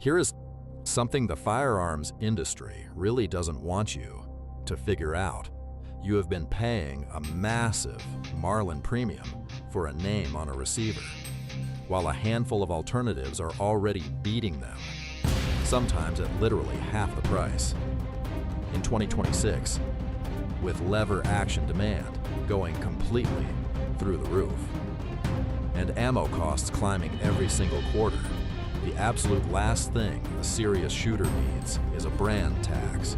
Here is something the firearms industry really doesn't want you to figure out. You have been paying a massive Marlin premium for a name on a receiver, while a handful of alternatives are already beating them, sometimes at literally half the price. In 2026, with lever action demand going completely through the roof, and ammo costs climbing every single quarter, the absolute last thing a serious shooter needs is a brand tax.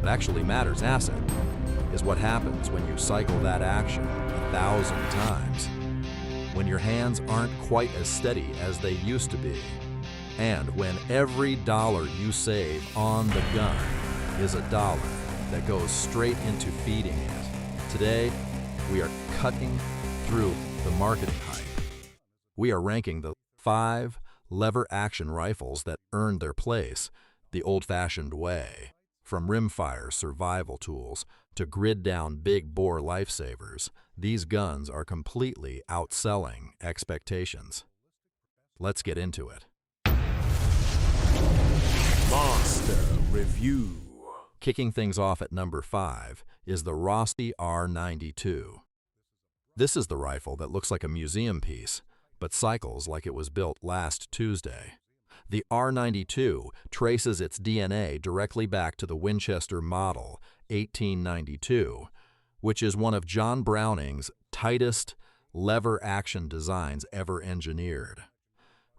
What actually matters asset is what happens when you cycle that action 1,000 times, when your hands aren't quite as steady as they used to be, and when every dollar you save on the gun is a dollar that goes straight into feeding it. Today, we are cutting through the marketing hype. We are ranking the 5 lever action rifles that earned their place the old-fashioned way. From rimfire survival tools to grid-down big-bore lifesavers, these guns are completely outselling expectations. Let's get into it. Monster Review. Kicking things off at number 5 is the Rossi R92. This is the rifle that looks like a museum piece, but cycles like it was built last Tuesday. The R92 traces its DNA directly back to the Winchester Model 1892, which is one of John Browning's tightest lever-action designs ever engineered.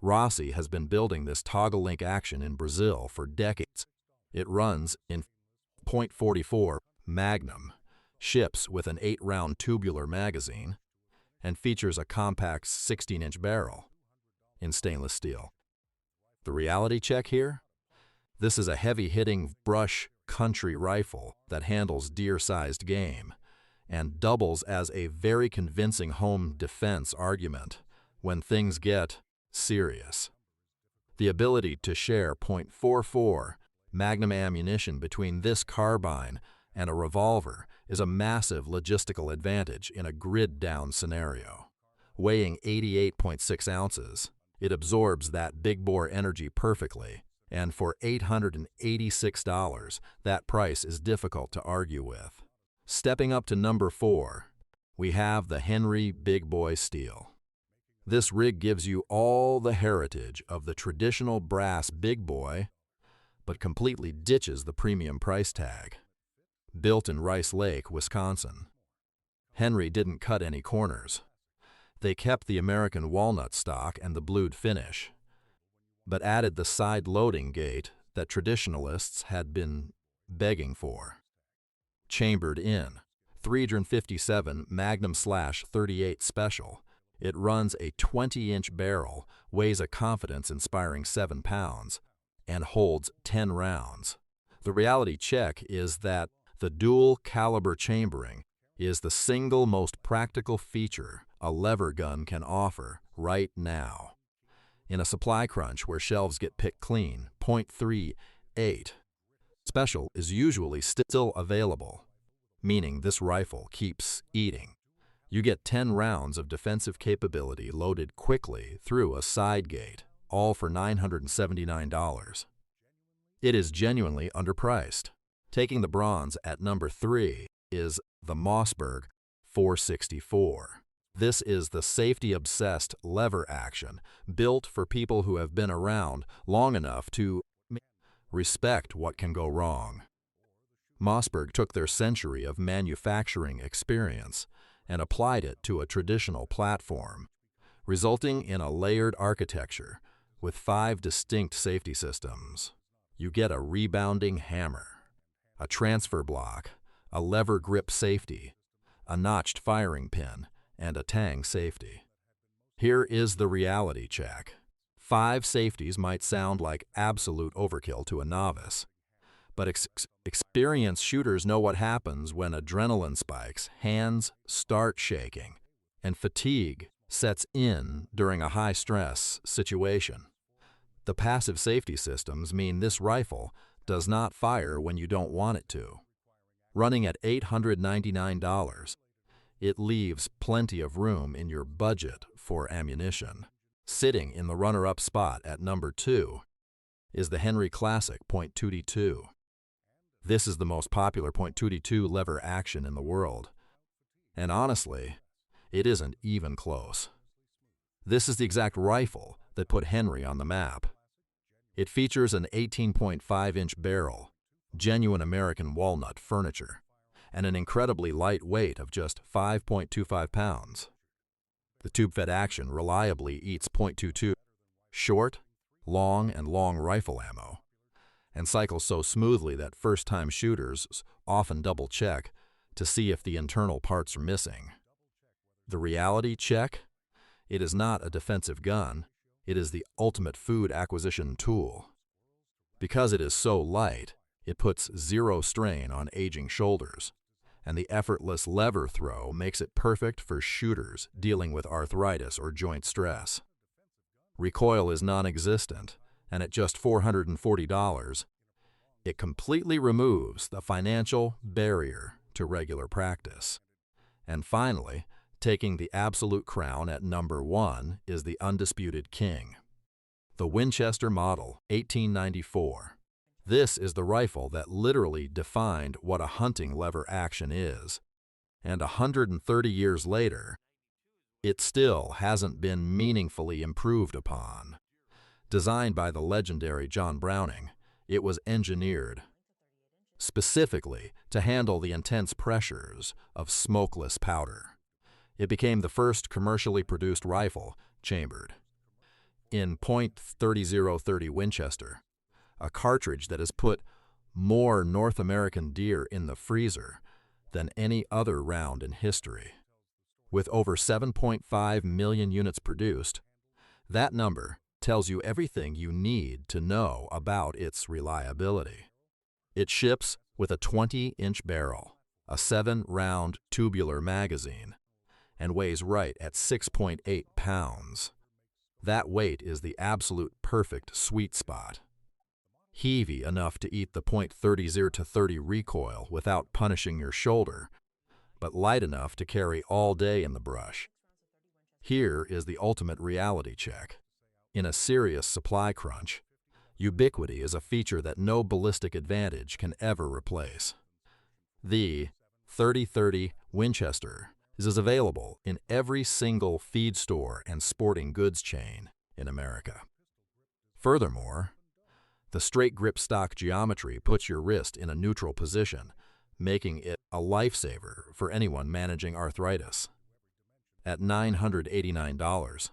Rossi has been building this toggle-link action in Brazil for decades. It runs in .44 Magnum, ships with an 8-round tubular magazine, and features a compact 16-inch barrel in stainless steel. The reality check here? This is a heavy-hitting brush country rifle that handles deer-sized game and doubles as a very convincing home defense argument when things get serious. The ability to share .44 Magnum ammunition between this carbine and a revolver is a massive logistical advantage in a grid-down scenario. Weighing 88.6 ounces, it absorbs that big-bore energy perfectly, and for $886, that price is difficult to argue with. Stepping up to number 4, we have the Henry Big Boy Steel. This rig gives you all the heritage of the traditional brass big boy, but completely ditches the premium price tag. Built in Rice Lake, Wisconsin, Henry didn't cut any corners. They kept the American walnut stock and the blued finish, but added the side loading gate that traditionalists had been begging for. Chambered in 357 Magnum/38 Special, it runs a 20-inch barrel, weighs a confidence-inspiring 7 pounds, and holds 10 rounds. The reality check is that the dual caliber chambering is the single most practical feature a lever gun can offer right now. In a supply crunch where shelves get picked clean, .38 Special is usually still available, meaning this rifle keeps eating. You get 10 rounds of defensive capability loaded quickly through a side gate, all for $979. It is genuinely underpriced. Taking the bronze at number 3 is the Mossberg 464. This is the safety-obsessed lever action built for people who have been around long enough to respect what can go wrong. Mossberg took their century of manufacturing experience and applied it to a traditional platform, resulting in a layered architecture with 5 distinct safety systems. You get a rebounding hammer, a transfer block, a lever grip safety, a notched firing pin, and a tang safety. Here is the reality check. 5 safeties might sound like absolute overkill to a novice, but experienced shooters know what happens when adrenaline spikes, hands start shaking, and fatigue sets in during a high-stress situation. The passive safety systems mean this rifle does not fire when you don't want it to. Running at $899, it leaves plenty of room in your budget for ammunition. Sitting in the runner-up spot at number 2 is the Henry Classic .222. This is the most popular .222 lever action in the world. And honestly, it isn't even close. This is the exact rifle that put Henry on the map. It features an 18.5-inch barrel, genuine American walnut furniture, and an incredibly light weight of just 5.25 pounds. The tube-fed action reliably eats .22 short, long, and long rifle ammo, and cycles so smoothly that first-time shooters often double-check to see if the internal parts are missing. The reality check? It is not a defensive gun, it is the ultimate food acquisition tool. Because it is so light, it puts zero strain on aging shoulders, and the effortless lever throw makes it perfect for shooters dealing with arthritis or joint stress. Recoil is non-existent, and at just $440, it completely removes the financial barrier to regular practice. And finally, taking the absolute crown at number 1 is the undisputed king, the Winchester Model 1894. This is the rifle that literally defined what a hunting lever action is, and 130 years later, it still hasn't been meaningfully improved upon. Designed by the legendary John Browning, it was engineered specifically to handle the intense pressures of smokeless powder. It became the first commercially produced rifle chambered in .3030 Winchester, a cartridge that has put more North American deer in the freezer than any other round in history. With over 7.5 million units produced, that number tells you everything you need to know about its reliability. It ships with a 20-inch barrel, a 7-round tubular magazine, and weighs right at 6.8 pounds. That weight is the absolute perfect sweet spot. Heavy enough to eat the .30-30 recoil without punishing your shoulder, but light enough to carry all day in the brush. Here is the ultimate reality check. In a serious supply crunch, ubiquity is a feature that no ballistic advantage can ever replace. The .30-30 Winchester is available in every single feed store and sporting goods chain in America. Furthermore, the straight grip stock geometry puts your wrist in a neutral position, making it a lifesaver for anyone managing arthritis. At $989,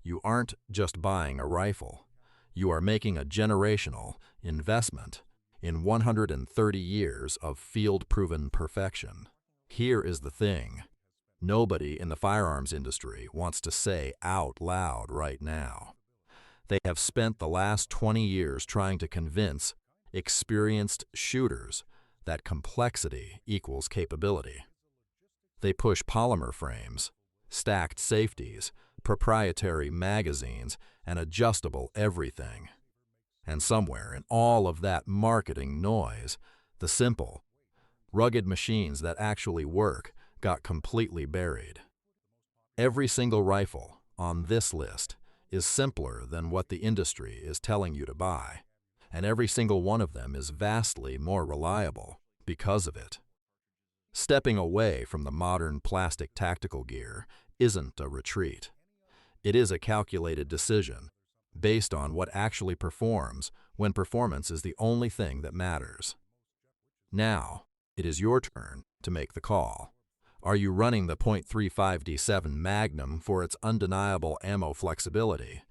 you aren't just buying a rifle, you are making a generational investment in 130 years of field-proven perfection. Here is the thing. Nobody in the firearms industry wants to say out loud right now. They have spent the last 20 years trying to convince experienced shooters that complexity equals capability. They push polymer frames, stacked safeties, proprietary magazines, and adjustable everything. And somewhere in all of that marketing noise, the simple, rugged machines that actually work got completely buried. Every single rifle on this list is simpler than what the industry is telling you to buy, and every single one of them is vastly more reliable because of it. Stepping away from the modern plastic tactical gear isn't a retreat. It is a calculated decision based on what actually performs when performance is the only thing that matters. Now, it is your turn to make the call. Are you running the .35D7 Magnum for its undeniable ammo flexibility,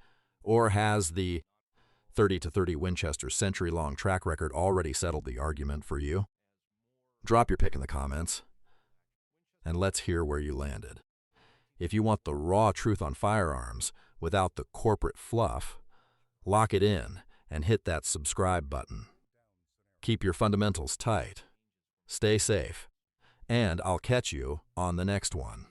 or has the .30-30 Winchester century-long track record already settled the argument for you? Drop your pick in the comments, and let's hear where you landed. If you want the raw truth on firearms without the corporate fluff, lock it in and hit that subscribe button. Keep your fundamentals tight. Stay safe, and I'll catch you on the next one.